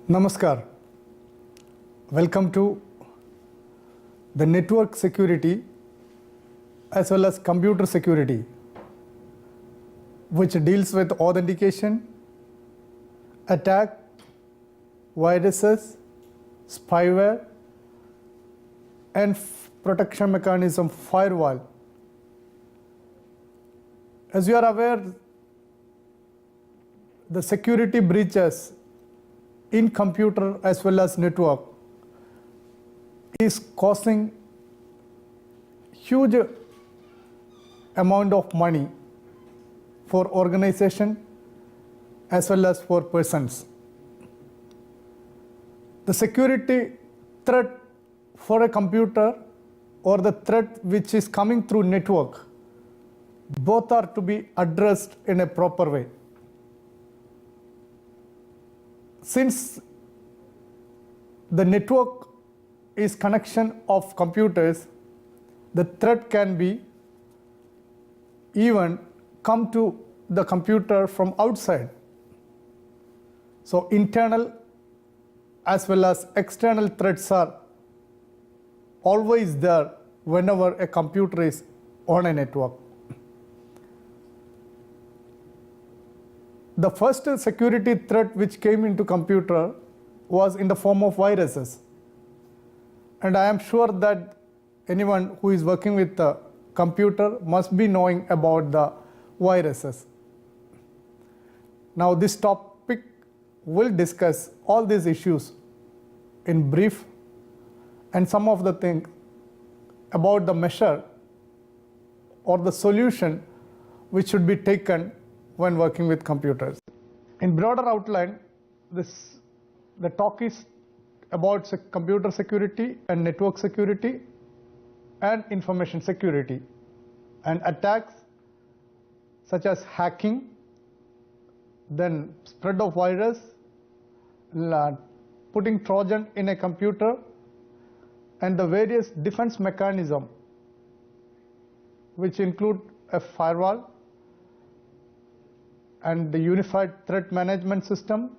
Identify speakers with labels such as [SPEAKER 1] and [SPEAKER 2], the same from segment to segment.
[SPEAKER 1] Namaskar. Welcome to the network security as well as computer security, which deals with authentication, attack, viruses, spyware, and protection mechanism firewall. As you are aware, the security breaches in computer as well as network is causing huge amount of money for organization as well as for persons. The security threat for a computer or the threat which is coming through network, both are to be addressed in a proper way. Since the network is connection of computers, the threat can be even come to the computer from outside. So internal as well as external threats are always there whenever a computer is on a network. The first security threat which came into computer was in the form of viruses. And I am sure that anyone who is working with the computer must be knowing about the viruses. Now this topic will discuss all these issues in brief and some of the things about the measure or the solution which should be taken when working with computers. In broader outline, the talk is about computer security and network security and information security, and attacks such as hacking, then spread of virus, putting Trojan in a computer, and the various defense mechanism which include a firewall and the unified threat management system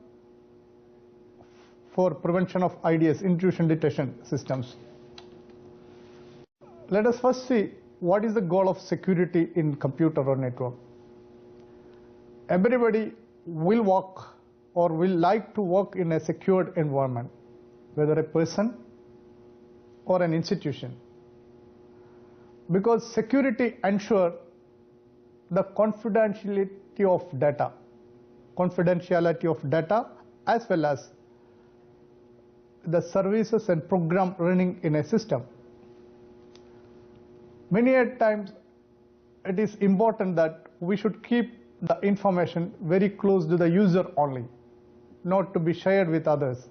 [SPEAKER 1] for prevention of IDS, intrusion detection systems. Let us first see what is the goal of security in computer or network. Everybody will work or will like to work in a secured environment, whether a person or an institution, because security ensures the confidentiality of data as well as the services and program running in a system. Many a times it is important that we should keep the information very close to the user only, not to be shared with others.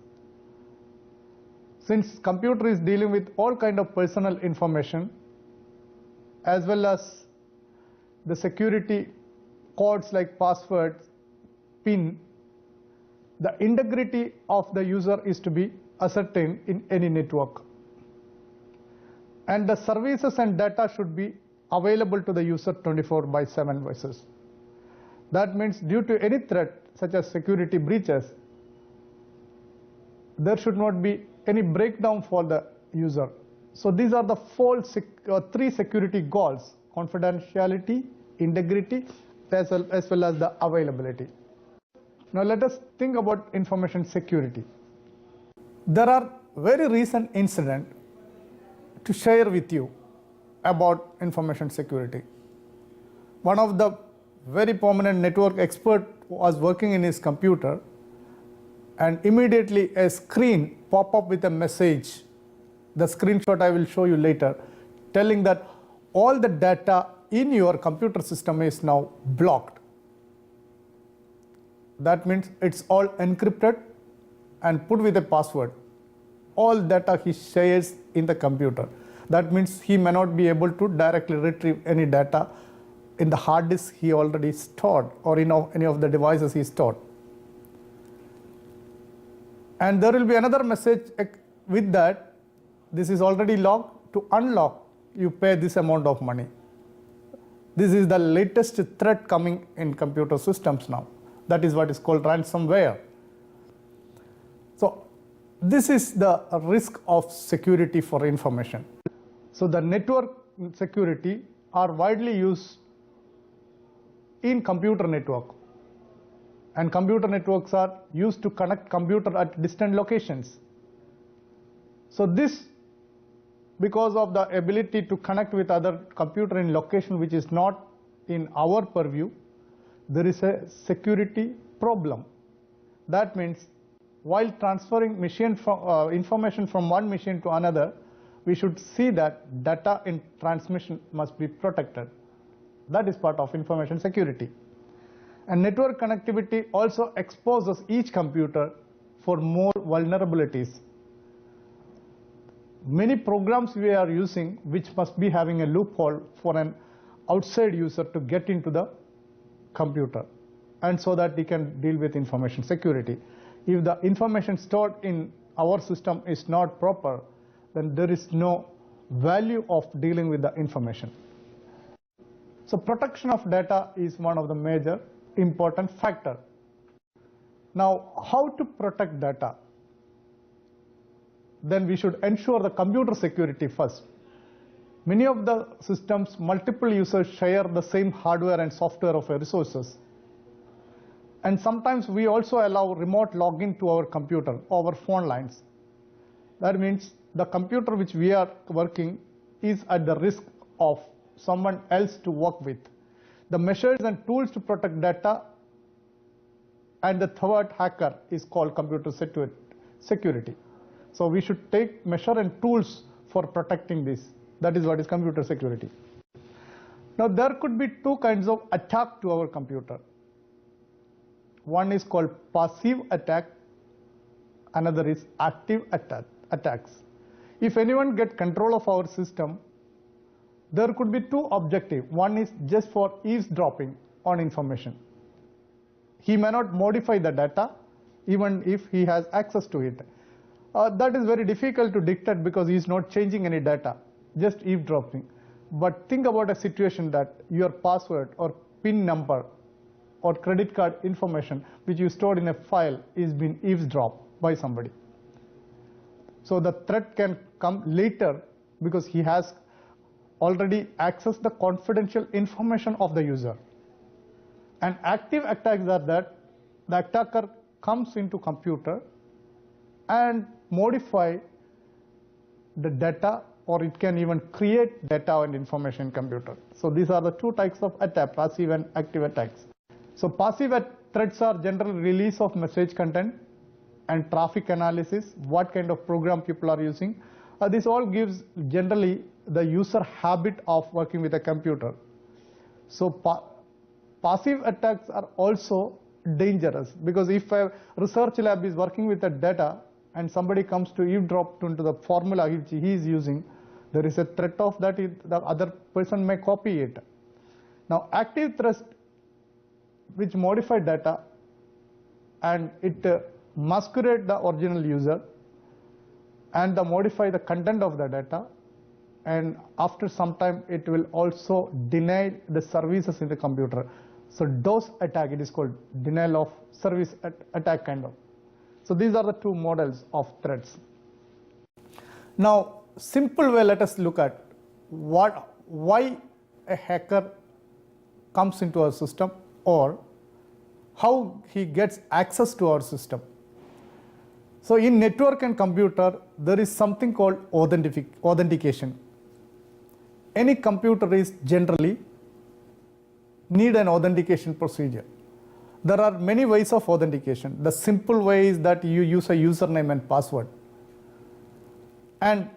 [SPEAKER 1] Since computer is dealing with all kind of personal information as well as the security codes like passwords, PIN, the integrity of the user is to be ascertained in any network. And the services and data should be available to the user 24/7 basis. That means due to any threat such as security breaches, there should not be any breakdown for the user. So these are the three security goals: confidentiality, integrity, as well as the availability. Now let us think about information security. There are very recent incidents to share with you about information security. One of the very prominent network expert was working in his computer, and immediately a screen pop up with a message. The screenshot I will show you later, telling that all the data in your computer system is now blocked. That means it's all encrypted and put with a password. All data he shares in the computer. That means he may not be able to directly retrieve any data in the hard disk he already stored or in any of the devices he stored. And there will be another message with that: this is already locked. To unlock, you pay this amount of money. This is the latest threat coming in computer systems now. That is what is called ransomware. So this is the risk of security for information. So the network security are widely used in computer network, and computer networks are used to connect computer at distant locations. So this, because of the ability to connect with other computer in location which is not in our purview, there is a security problem. That means while transferring information from one machine to another, we should see that data in transmission must be protected. That is part of information security. And network connectivity also exposes each computer for more vulnerabilities. Many programs we are using which must be having a loophole for an outside user to get into the computer, and so that he can deal with information security. If the information stored in our system is not proper, then there is no value of dealing with the information. So protection of data is one of the major important factor. Now, how to protect data? Then we should ensure the computer security first. Many of the systems, multiple users share the same hardware and software of resources. And sometimes we also allow remote login to our computer over phone lines. That means the computer which we are working is at the risk of someone else to work with. The measures and tools to protect data, and the third hacker is called computer security. So we should take measure and tools for protecting this. That is what is computer security. Now there could be two kinds of attack to our computer. One is called passive attack, another is active attacks. If anyone get control of our system, there could be two objectives. One is just for eavesdropping on information. He may not modify the data even if he has access to it. That is very difficult to dictate because he is not changing any data, just eavesdropping. But think about a situation that your password or PIN number or credit card information which you stored in a file is being eavesdropped by somebody. So the threat can come later because he has already accessed the confidential information of the user. And active attacks are that the attacker comes into computer and modify the data, or it can even create data and information in computer. So these are the two types of attack, passive and active attacks. So passive threats are general release of message content and traffic analysis, what kind of program people are using. This all gives generally the user habit of working with a computer. So passive attacks are also dangerous because if a research lab is working with the data and somebody comes to eavesdrop into the formula which he is using, there is a threat of that the other person may copy it. Now active threats which modify data and it masquerade the original user and modify the content of the data, and after some time it will also deny the services in the computer. So DOS attack, it is called denial of service attack kind of. So these are the two models of threats. Now simple way, let us look at why a hacker comes into our system or how he gets access to our system. So in network and computer there is something called authentication. Any computer is generally need an authentication procedure. There are many ways of authentication. The simple way is that you use a username and password. And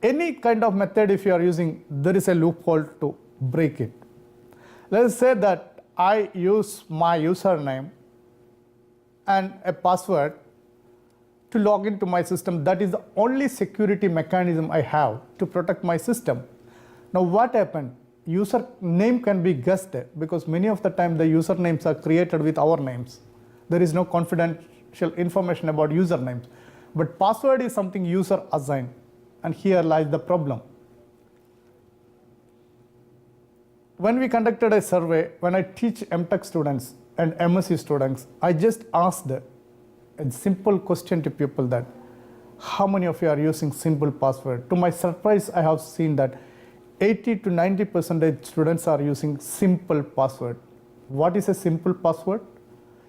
[SPEAKER 1] any kind of method if you are using, there is a loophole to break it. Let us say that I use my username and a password to log into my system. That is the only security mechanism I have to protect my system. Now what happened? User name can be guessed because many of the time the usernames are created with our names. There is no confidential information about usernames. But password is something user assigned, and here lies the problem. When we conducted a survey, when I teach MTech students and MSc students, I just asked a simple question to people that how many of you are using simple password? To my surprise, I have seen that 80 to 90% students are using simple password. What is a simple password?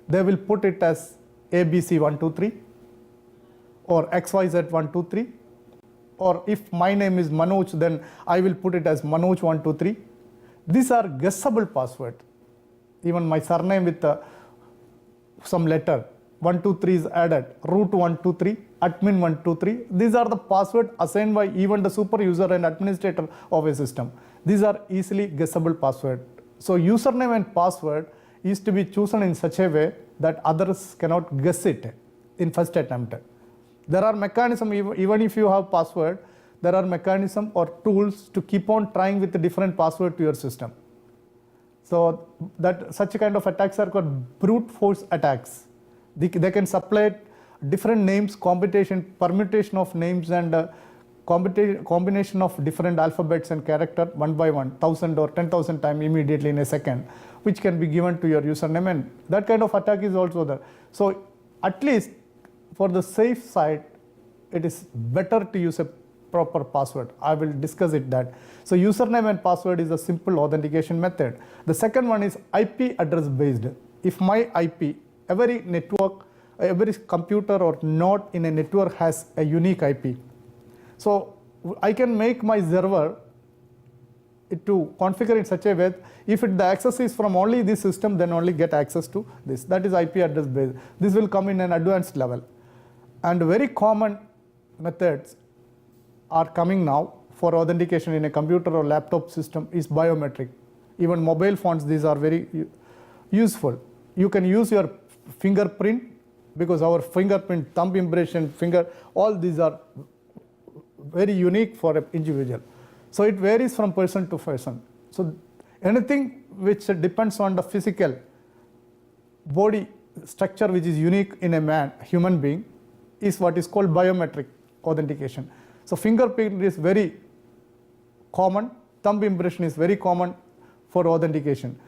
[SPEAKER 1] They will put it as ABC123 or XYZ123, or if my name is Manoj, then I will put it as Manoj123. These are guessable password. Even my surname with some letter 123 is added, root123, admin123. These are the password assigned by even the super user and administrator of a system. These are easily guessable password. So username and password is to be chosen in such a way that others cannot guess it in first attempt. There are mechanisms, even if you have password, there are mechanisms or tools to keep on trying with the different password to your system. So that such kind of attacks are called brute force attacks. They can supply different names, permutation of names, and combination of different alphabets and character one by one, 1,000 or 10,000 times immediately in a second, which can be given to your username, and that kind of attack is also there. So at least for the safe side, it is better to use a proper password. I will discuss it that. So username and password is a simple authentication method. The second one is IP address based. If my IP, every network, every computer or node in a network has a unique IP. So I can make my server to configure in such a way, if the access is from only this system, then only get access to this. That is IP address based. This will come in an advanced level. And very common methods are coming now for authentication in a computer or laptop system is biometric. Even mobile phones, these are very useful. You can use your fingerprint, because our fingerprint, thumb impression, finger, all these are very unique for an individual. So it varies from person to person. So anything which depends on the physical body structure which is unique in a human being is what is called biometric authentication. So fingerprint is very common, thumb impression is very common for authentication.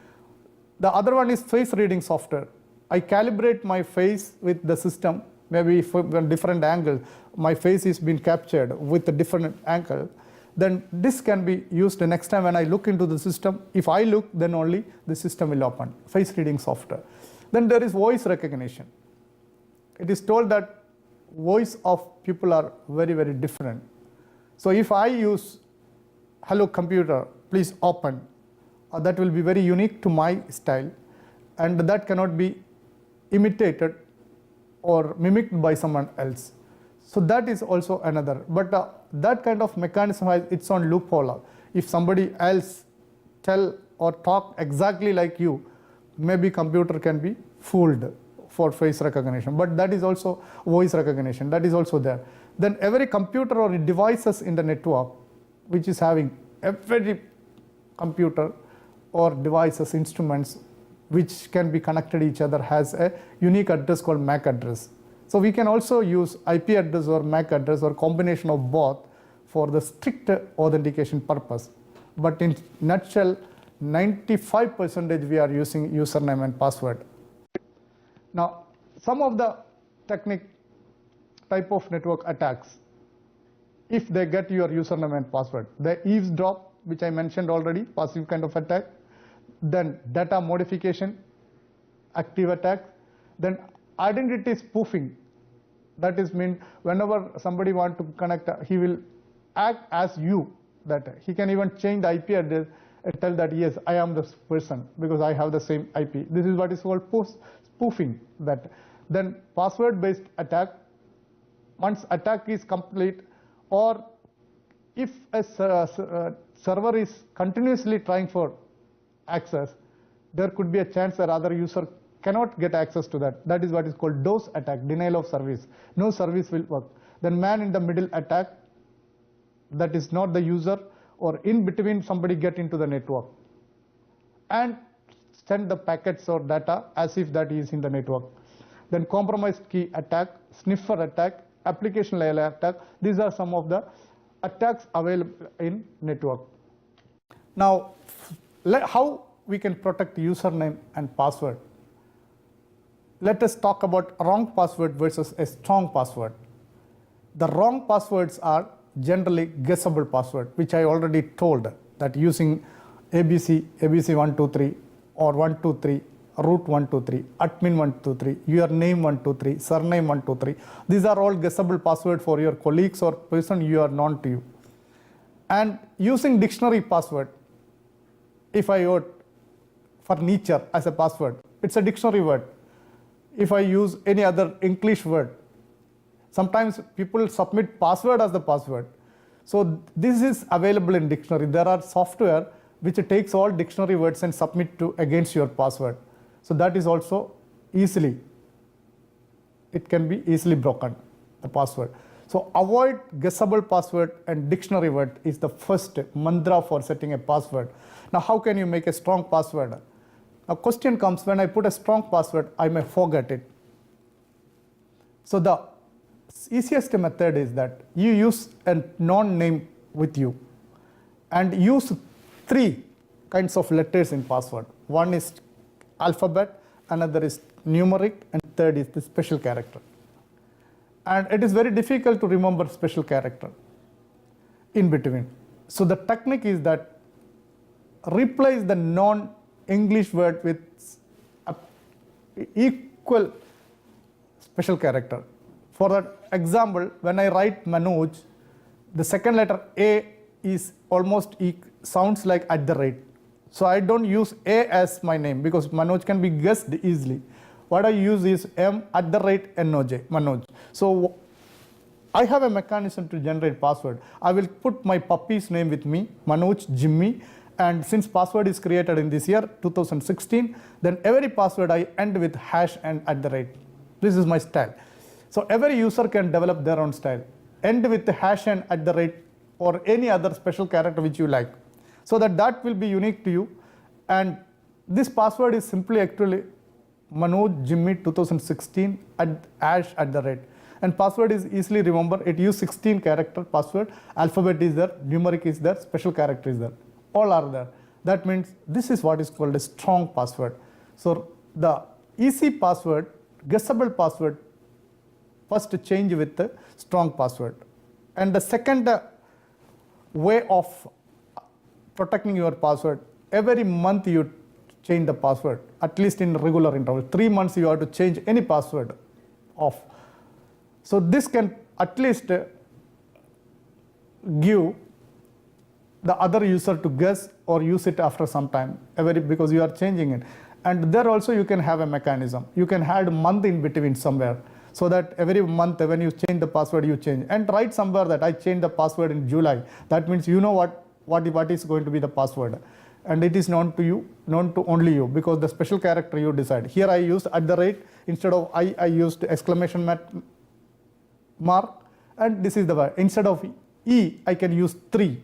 [SPEAKER 1] The other one is face reading software. I calibrate my face with the system, maybe from different angle, my face is being captured with a different angle. Then this can be used the next time when I look into the system. If I look, then only the system will open, face reading software. Then there is voice recognition. It is told that voice of people are very, very different. So if I use, hello computer, please open, that will be very unique to my style, and that cannot be imitated or mimicked by someone else. So that is also another, but that kind of mechanism has its own loophole. If somebody else tell or talk exactly like you, maybe computer can be fooled for face recognition, but that is also voice recognition, that is also there. Then every computer or devices in the network which is having, every computer or devices, instruments which can be connected each other has a unique address called MAC address. So we can also use IP address or MAC address or combination of both for the strict authentication purpose. But in nutshell, 95% we are using username and password. Now, some of the type of network attacks, if they get your username and password, the eavesdrop, which I mentioned already, passive kind of attack, then data modification, active attack, then identity spoofing. That is mean whenever somebody want to connect, he will act as you, that he can even change the IP address and tell that yes, I am this person because I have the same IP. This is what is called spoofing. That then password based attack, once attack is complete, or if a server is continuously trying for access, there could be a chance that other user cannot get access to that. That is what is called DOS attack, denial of service. No service will work. Then man in the middle attack, that is not the user, or in between somebody get into the network and send the packets or data as if that is in the network. Then compromised key attack, sniffer attack, application layer attack. These are some of the attacks available in network. Now, how we can protect username and password? let us talk about wrong password versus a strong password. The wrong passwords are generally guessable password, which I already told, that using ABC, ABC123 or 123, root 123, admin 123, your name 123, surname 123. These are all guessable password for your colleagues or person you are known to you. And using dictionary password, if I wrote furniture as a password, it's a dictionary word. If I use any other English word, sometimes people submit password as the password. So this is available in dictionary. There are software which takes all dictionary words and submit to against your password. So that is also easily, it can be easily broken, the password. So avoid guessable password and dictionary word is the first mantra for setting a password. Now how can you make a strong password? A question comes, when I put a strong password, I may forget it. So the easiest method is that you use a non-name with you and use 3 kinds of letters in password. One is alphabet, another is numeric, and third is the special character. And it is very difficult to remember special character in between. So the technique is that replace the non-English word with equal special character. For that example, when I write Manoj, the second letter A is almost sounds like at the rate. So I don't use A as my name because Manoj can be guessed easily. What I use is M at the rate Manoj. So I have a mechanism to generate password. I will put my puppy's name with me, Manoj Jimmy, and since password is created in this year, 2016, then every password I end with hash and at the rate. This is my style. So every user can develop their own style. End with the hash and at the rate or any other special character which you like. So that will be unique to you. And this password is simply actually Manoj Jimmy 2016 at hash at the rate. And password is easily remembered. It uses 16 character password. Alphabet is there, numeric is there, special character is there. All are there. That means this is what is called a strong password. So the easy password, guessable password, first change with the strong password. And the second way of protecting your password, every month you change the password, at least in regular interval. 3 months you have to change any password off. So this can at least give the other user to guess or use it after some time, because you are changing it. And there also you can have a mechanism. You can add a month in between somewhere, so that every month when you change the password, you change. And write somewhere that I changed the password in July. That means you know what is going to be the password. And it is known to you, known to only you, because the special character you decide. Here I used at the rate, instead of I used exclamation mark, and this is the word. Instead of E, I can use 3,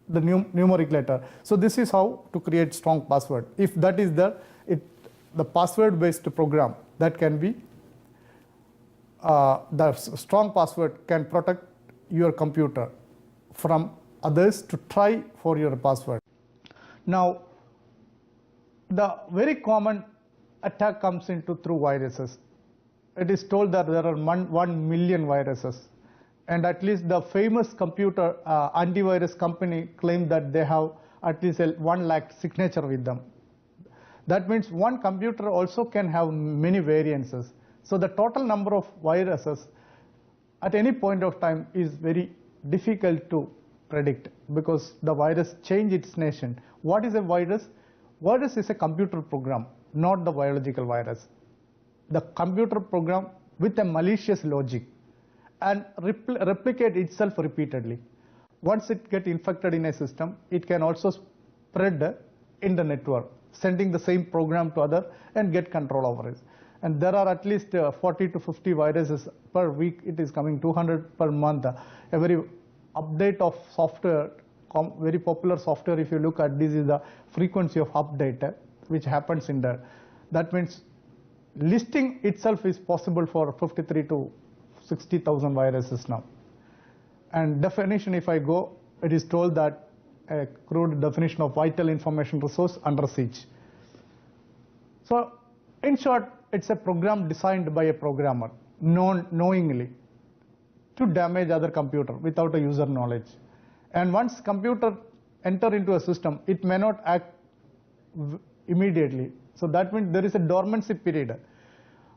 [SPEAKER 1] the numeric letter. So this is how to create strong password. If that is there, the password based program that can be, the strong password can protect your computer from others to try for your password. Now, the very common attack comes into through viruses. It is told that there are 1 million viruses, and at least the famous computer antivirus company claimed that they have at least 1 lakh signature with them. That means one computer also can have many variances. So the total number of viruses at any point of time is very difficult to predict, because the virus change its nation. What is a virus? Virus is a computer program, not the biological virus. The computer program with a malicious logic and replicate itself repeatedly. Once it gets infected in a system, it can also spread in the network, sending the same program to other and get control over it. And there are at least 40 to 50 viruses per week. It is coming 200 per month. Every update of software, very popular software, if you look at this, is the frequency of update which happens in there. That means listing itself is possible for 53 to 60,000 viruses now. And definition, if I go, it is told that a crude definition of vital information resource under siege. So in short, it's a program designed by a programmer knowingly to damage other computer without a user knowledge. And once computer enter into a system, it may not act immediately. So that means there is a dormancy period.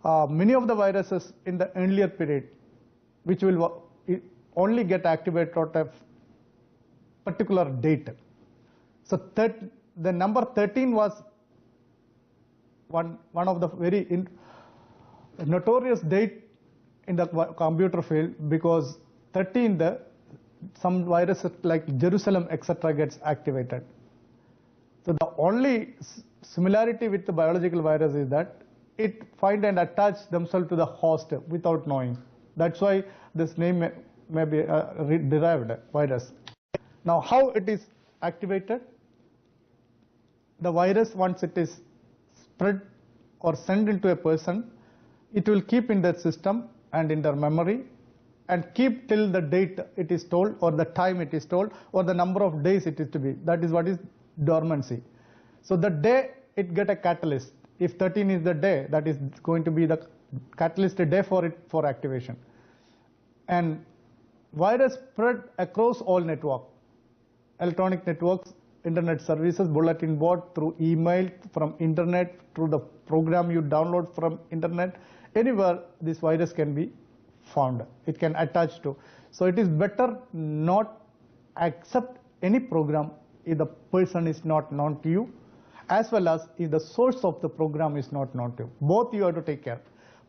[SPEAKER 1] Many of the viruses in the earlier period, which will only get activated at a particular date. So the number 13 was one of the very notorious date in the computer field, because 13 some viruses like Jerusalem etc. gets activated. So the only similarity with the biological virus is that it find and attach themselves to the host without knowing. That's why this name may be derived virus. Now how it is activated? The virus, once it is spread or sent into a person, it will keep in their system and in their memory and keep till the date it is told, or the time it is told, or the number of days it is to be. That is what is dormancy. So the day it get a catalyst, if 13 is the day, that is going to be the catalyst day for it for activation. And virus spread across all network, electronic networks, internet services, bulletin board, through email, from internet, through the program you download from internet. Anywhere this virus can be found, it can attach to. So it is better not accept any program if the person is not known to you, as well as if the source of the program is not known to you. Both you have to take care.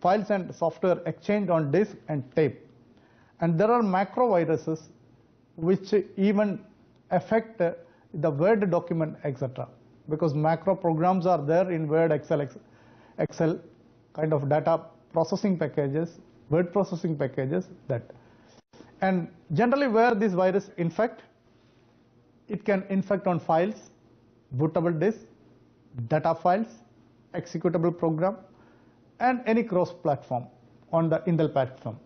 [SPEAKER 1] Files and software exchanged on disk and tape. And there are macro viruses which even affect the Word document, etc. Because macro programs are there in Word, Excel kind of data processing packages, word processing packages, that. And generally where this virus infect, it can infect on files, bootable disk, data files, executable program, and any cross platform on the Intel platform.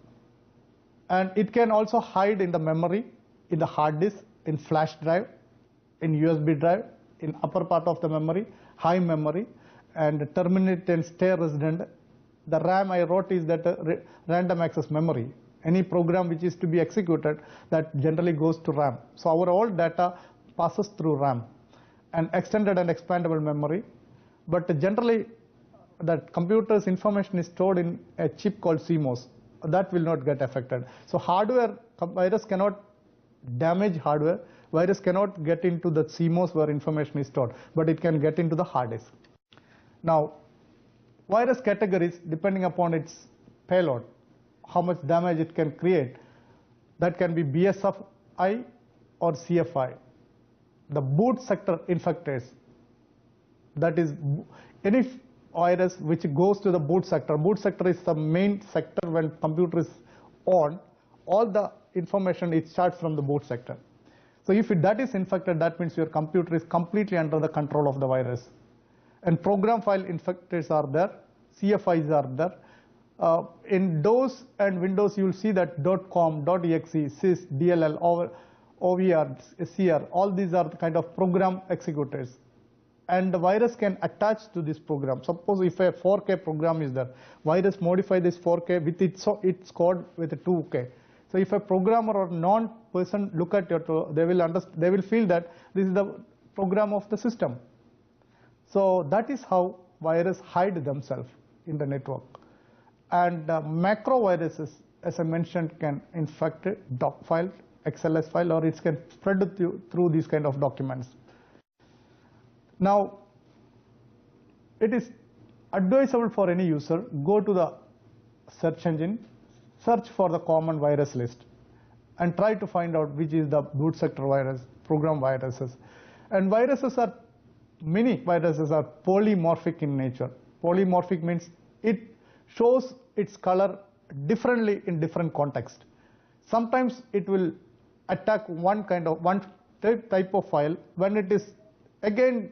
[SPEAKER 1] And it can also hide in the memory, in the hard disk, in flash drive, in USB drive, in upper part of the memory, high memory, and terminate and stay resident. The RAM I wrote is that random access memory. Any program which is to be executed, that generally goes to RAM. So our all data passes through RAM, and extended and expandable memory. But generally that computer's information is stored in a chip called CMOS. That will not get affected. So hardware, virus cannot damage hardware. Virus cannot get into the CMOS where information is stored, but it can get into the hard disk. Now, virus categories, depending upon its payload, how much damage it can create, that can be BSFI or CFI. The boot sector infectors, that is any virus which goes to the boot sector. Boot sector is the main sector when computer is on. All the information, it starts from the boot sector. So if that is infected, that means your computer is completely under the control of the virus. And program file infectors are there, CFIs are there. In DOS and Windows, you will see that .com, .exe, sys, DLL, OVR, SCR, all these are the kind of program executors. And the virus can attach to this program. Suppose if a 4K program is there, virus modify this 4K with its code with a 2K. So if a programmer or non-person look at it, they will feel that this is the program of the system. So that is how viruses hide themselves in the network. And macro viruses, as I mentioned, can infect a doc file, XLS file, or it can spread through these kind of documents. Now, it is advisable for any user, go to the search engine, search for the common virus list, and try to find out which is the boot sector virus, program viruses. And many viruses are polymorphic in nature. Polymorphic means it shows its color differently in different contexts. Sometimes it will attack one type of file. When it is again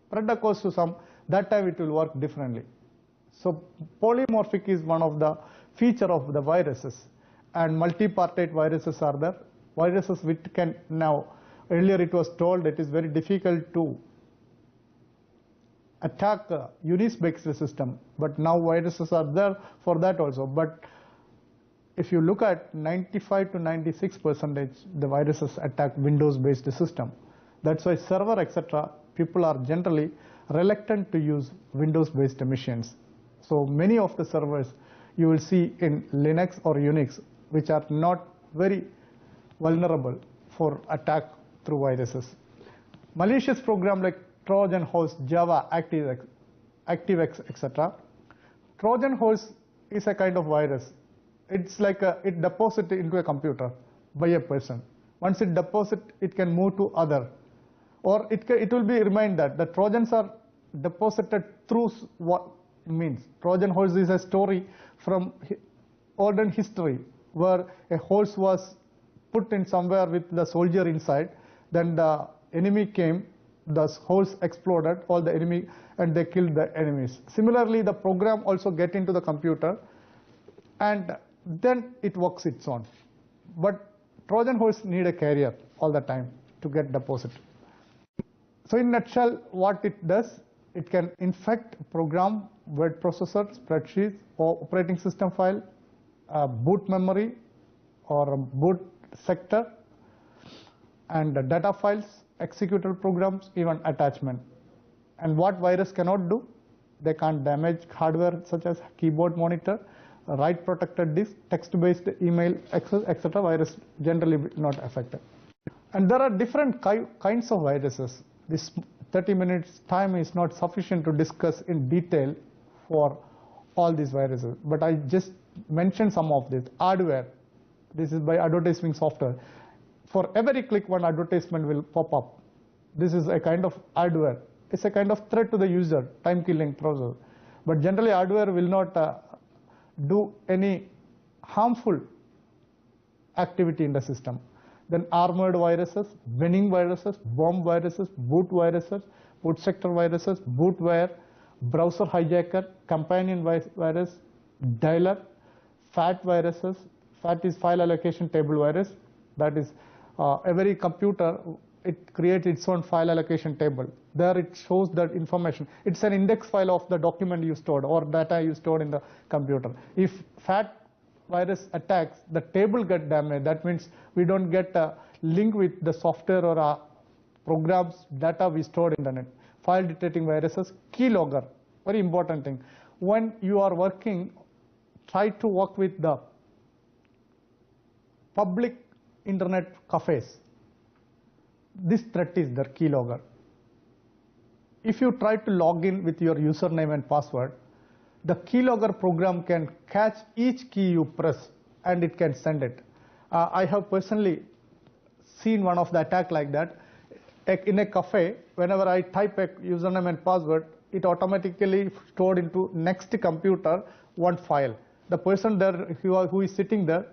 [SPEAKER 1] spread across to some, that time it will work differently. So polymorphic is one of the feature of the viruses. And multipartite viruses are there. Viruses which can now, earlier it was told it is very difficult to attack Unix-based system, but now viruses are there for that also. But if you look at 95 to 96%, the viruses attack Windows-based system. That's why server, etc., people are generally reluctant to use Windows-based machines. So many of the servers you will see in Linux or Unix, which are not very vulnerable for attack through viruses. Malicious program like Trojan horse, Java, ActiveX, etc. Trojan horse is a kind of virus. It's like it deposits into a computer by a person. Once it deposits, it can move to other. Or it will be remind that the Trojans are deposited through what means. Trojan horse is a story from olden history where a horse was put in somewhere with the soldier inside. Then the enemy came, the horse exploded, all the enemy, and they killed the enemies. Similarly, the program also get into the computer, and then it works its own. But Trojan horse need a carrier all the time to get deposited. So in a nutshell, what it does, it can infect program, word processor, spreadsheets, or operating system file, boot memory, or boot sector, and data files, executable programs, even attachment. And what virus cannot do? They can't damage hardware such as keyboard monitor, write protected disk, text-based email, etc. Virus generally not affected. And there are different kinds of viruses. This 30 minutes time is not sufficient to discuss in detail for all these viruses, but I just mentioned some of this. Adware, this is by advertising software. For every click, one advertisement will pop up. This is a kind of adware. It's a kind of threat to the user, time-killing process. But generally, adware will not do any harmful activity in the system. Then armored viruses, winning viruses, bomb viruses, boot sector viruses, bootware, browser hijacker, companion virus, dialer, FAT viruses. FAT is file allocation table virus. That is every computer, it creates its own file allocation table. There it shows that information. It's an index file of the document you stored or data you stored in the computer. If FAT virus attacks, the table get damaged. That means we don't get a link with the software or programs data we stored in the net. File detecting viruses, keylogger, very important thing. When you are working, try to work with the public internet cafes. This threat is the keylogger. If you try to log in with your username and password, the keylogger program can catch each key you press and it can send it. I have personally seen one of the attack like that. In a cafe, whenever I type a username and password, it automatically stored into next computer one file. The person there who is sitting there,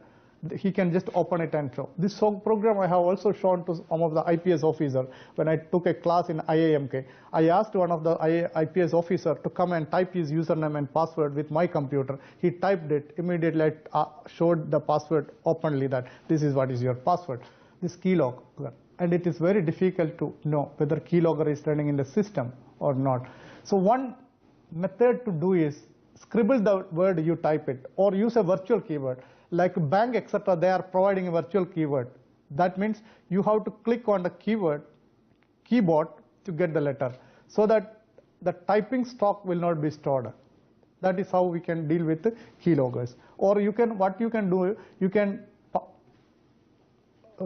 [SPEAKER 1] he can just open it and show. This program I have also shown to some of the IPS officer. When I took a class in IIMK, I asked one of the IPS officer to come and type his username and password with my computer. He typed it, immediately I showed the password openly that this is what is your password. This keylogger. And it is very difficult to know whether keylogger is running in the system or not. So one method to do is scribble the word you type it or use a virtual keyword. Like bank, etc., they are providing a virtual keyword. That means you have to click on the keyboard to get the letter so that the typing stock will not be stored. That is how we can deal with the keyloggers. Or what you can do, you can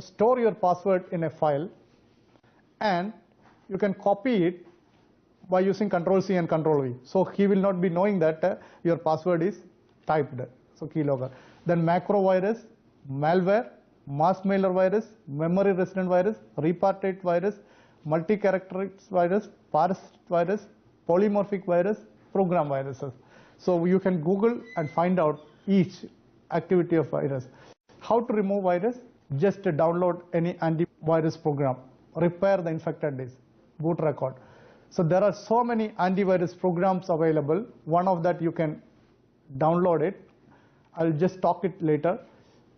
[SPEAKER 1] store your password in a file and you can copy it by using Control-C and Control-V. So he will not be knowing that your password is typed. So keylogger. Then macro virus, malware, mass mailer virus, memory resident virus, repartite virus, multi-character virus, parasite virus, polymorphic virus, program viruses. So you can Google and find out each activity of virus. How to remove virus? Just download any antivirus program, repair the infected disk, boot record. So there are so many antivirus programs available. One of that you can download it. I'll just talk it later.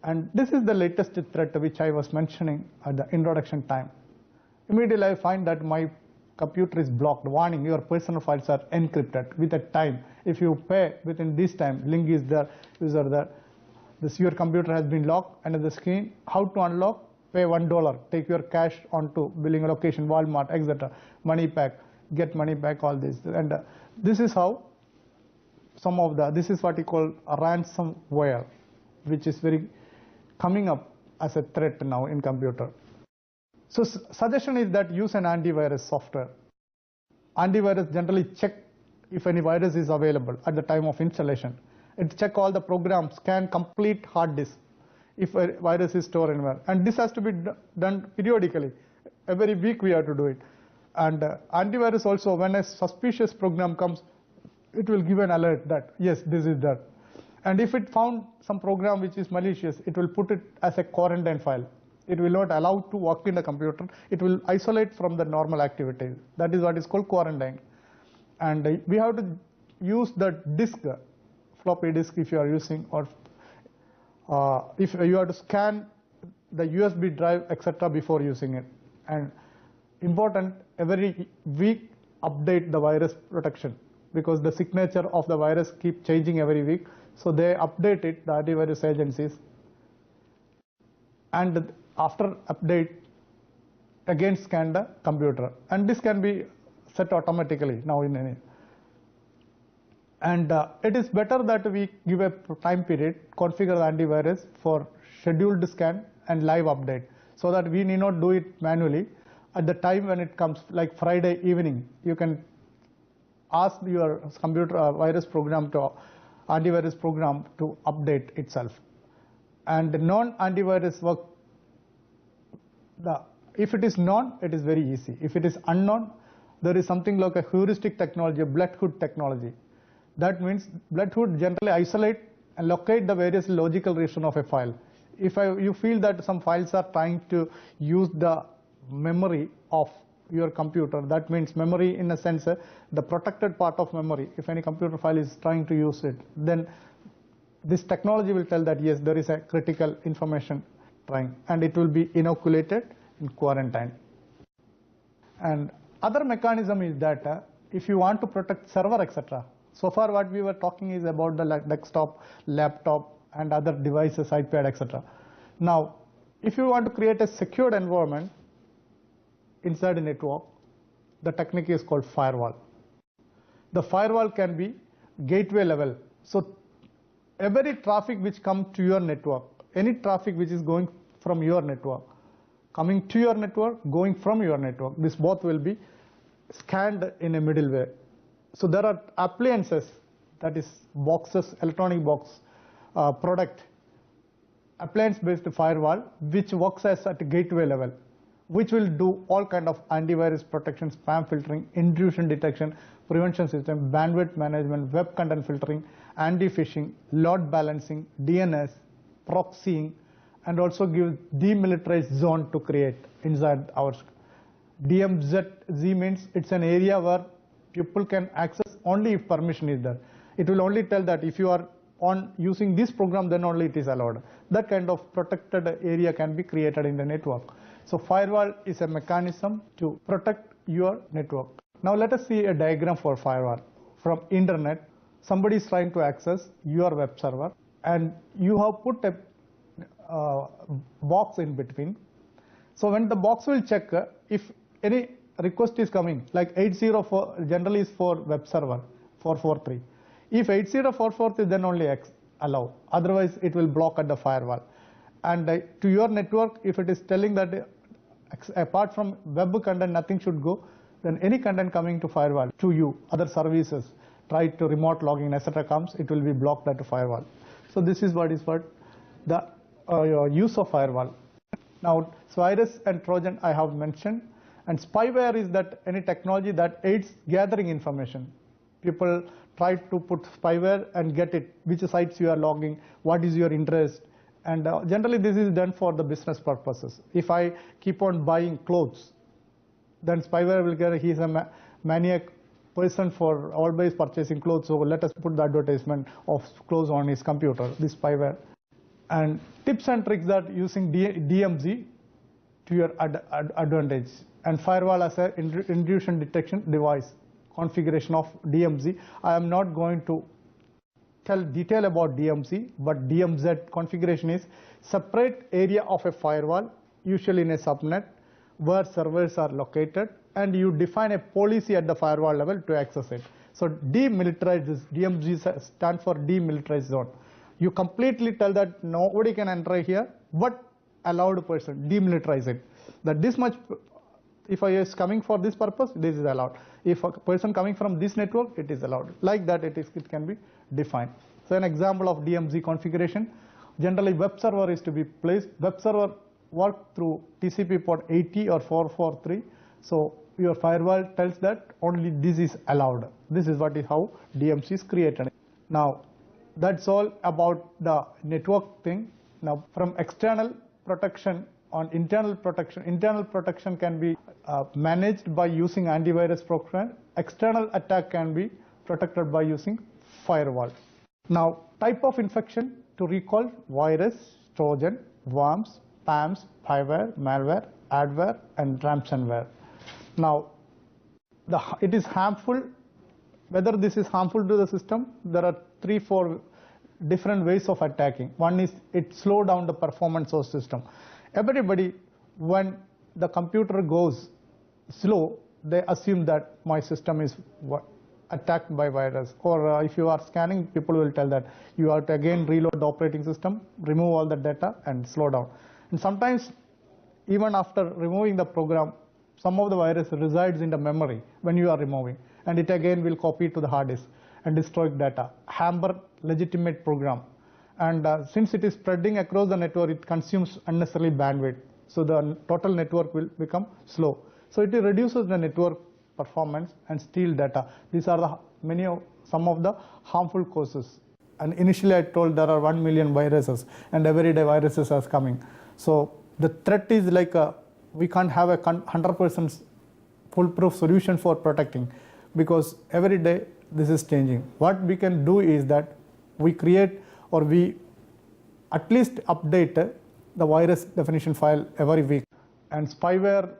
[SPEAKER 1] And this is the latest threat which I was mentioning at the introduction time. Immediately I find that my computer is blocked, warning, your personal files are encrypted with a time. If you pay within this time, link is there, user there, your computer has been locked, and at the screen, how to unlock? Pay $1, take your cash onto billing location, Walmart, etc. Money back, get money back, all this. And this is how this is what you call a ransomware, which is very coming up as a threat now in computer. So suggestion is that use an antivirus software. Antivirus generally check if any virus is available at the time of installation. It check all the programs, scan complete hard disk if a virus is stored anywhere. And this has to be done periodically. Every week we have to do it. And antivirus also, when a suspicious program comes, it will give an alert that yes, this is that. And if it found some program which is malicious, it will put it as a quarantine file. It will not allow to work in the computer. It will isolate from the normal activities. That is what is called quarantine. And we have to use the disk, floppy disk if you are using, or if you have to scan the USB drive, etc. before using it. And important, every week update the virus protection, because the signature of the virus keep changing every week. So they update it, the antivirus agencies. And after update, again scan the computer. And this can be set automatically now in any. And it is better that we give a time period, configure the antivirus for scheduled scan and live update, so that we need not do it manually. At the time when it comes, like Friday evening, you can ask your computer virus program to antivirus program to update itself. And non-antivirus work, if it is known, it is very easy. If it is unknown, there is something like a heuristic technology, a blood hood technology. That means blood hood generally isolate and locate the various logical region of a file. If you feel that some files are trying to use the memory of your computer, that means memory in a sense, the protected part of memory, if any computer file is trying to use it, then this technology will tell that yes, there is a critical information trying, and it will be inoculated in quarantine. And other mechanism is that if you want to protect server, etc. So far what we were talking is about the desktop, laptop, and other devices, iPad, etc. Now, if you want to create a secured environment inside a network, the technique is called firewall. The firewall can be gateway level. So every traffic which comes to your network, any traffic which is going from your network, coming to your network, going from your network, this both will be scanned in a middleware. So there are appliances, that is boxes, electronic box, product, appliance-based firewall, which works as at gateway level, which will do all kind of antivirus protection, spam filtering, intrusion detection, prevention system, bandwidth management, web content filtering, anti-phishing, load balancing, DNS, proxying, and also give demilitarized zone to create inside our. DMZ means it's an area where people can access only if permission is there. It will only tell that if you are on using this program, then only it is allowed. That kind of protected area can be created in the network. So firewall is a mechanism to protect your network. Now let us see a diagram for firewall. From internet, somebody is trying to access your web server, and you have put a box in between. So when the box will check if any request is coming, like 804 generally is for web server 443. If 80443, then only allow. Otherwise, it will block at the firewall. And to your network, if it is telling that apart from web content, nothing should go, then any content coming to firewall to you, other services, try to remote logging, etc. comes, it will be blocked at the firewall. So this is what the use of firewall. Now, virus and Trojan I have mentioned, and spyware is that any technology that aids gathering information. People try to put spyware and get it, which sites you are logging, what is your interest, and generally this is done for the business purposes. If I keep on buying clothes, then spyware will get, he is a maniac person for always purchasing clothes, so let us put the advertisement of clothes on his computer, this spyware. And tips and tricks that using DMZ to your advantage. And firewall as a intrusion detection device, configuration of DMZ. I am not going to tell detail about DMZ, but DMZ configuration is separate area of a firewall, usually in a subnet, where servers are located, and you define a policy at the firewall level to access it. So demilitarized, this DMZ stands for demilitarized zone. You completely tell that nobody can enter here, but allowed person, demilitarize it. That this much, if I is coming for this purpose, this is allowed. If a person coming from this network, it is allowed. Like that, it can be defined. So an example of DMZ configuration, generally web server is to be placed. Web server work through TCP port 80 or 443. So your firewall tells that only this is allowed. This is how DMZ is created. Now, that's all about the network thing. Now, from external protection on internal protection can be managed by using antivirus program. External attack can be protected by using firewall. Now, type of infection to recall: virus, Trojan, worms, spams, spyware, malware, adware, and ransomware. Now, it is harmful. Whether this is harmful to the system, there are 3-4 different ways of attacking. One is it slow down the performance of system. Everybody, when the computer goes slow, they assume that my system is attacked by virus. Or if you are scanning, people will tell that you have to again reload the operating system, remove all the data, and slow down. And sometimes, even after removing the program, some of the virus resides in the memory when you are removing, and it again will copy to the hard disk and destroy data. Hamper legitimate program. And since it is spreading across the network, it consumes unnecessarily bandwidth. So the total network will become slow. So it reduces the network performance and steal data. These are some of the harmful causes. And initially I told there are 1 million viruses, and every day viruses are coming. So the threat is like we can't have a 100% foolproof solution for protecting, because every day this is changing. What we can do is that we create, or we at least update the virus definition file every week. And spyware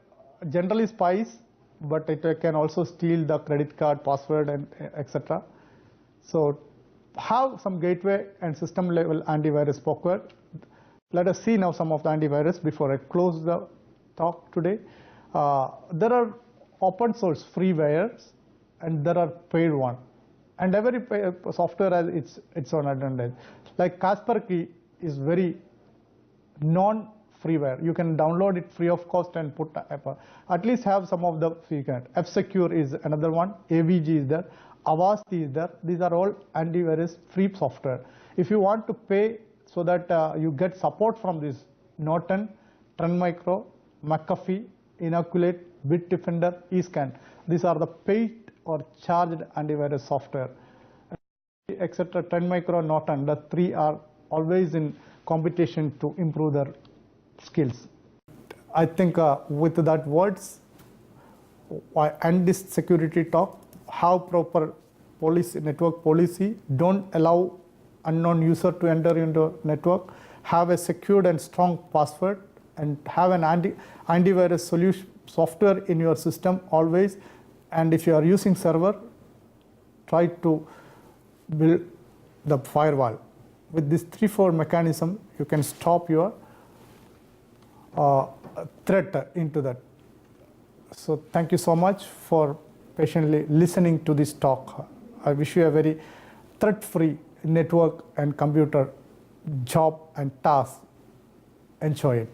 [SPEAKER 1] generally spies, but it can also steal the credit card password and etc. So have some gateway and system level antivirus software. Let us see now some of the antivirus before I close the talk today. There are open source freewares and there are paid one. And every software has its own advantage. Like Kaspersky is very non-freeware. You can download it free of cost and put at least have some of the features. F-Secure is another one. AVG is there. Avast is there. These are all antivirus free software. If you want to pay so that you get support from this, Norton, Trend Micro, McAfee, Inoculate, Bitdefender, eScan. These are the paid or charged antivirus software, etc. Trend Micro, Norton, the three are always in competition to improve their skills. I think with that words, I end this security talk. Have proper policy, network policy. Don't allow unknown user to enter into network. Have a secured and strong password, and have an antivirus solution software in your system always. And if you are using server, try to build the firewall. With this 3-4 mechanism, you can stop your threat into that. So thank you so much for patiently listening to this talk. I wish you a very threat-free network and computer job and task. Enjoy it.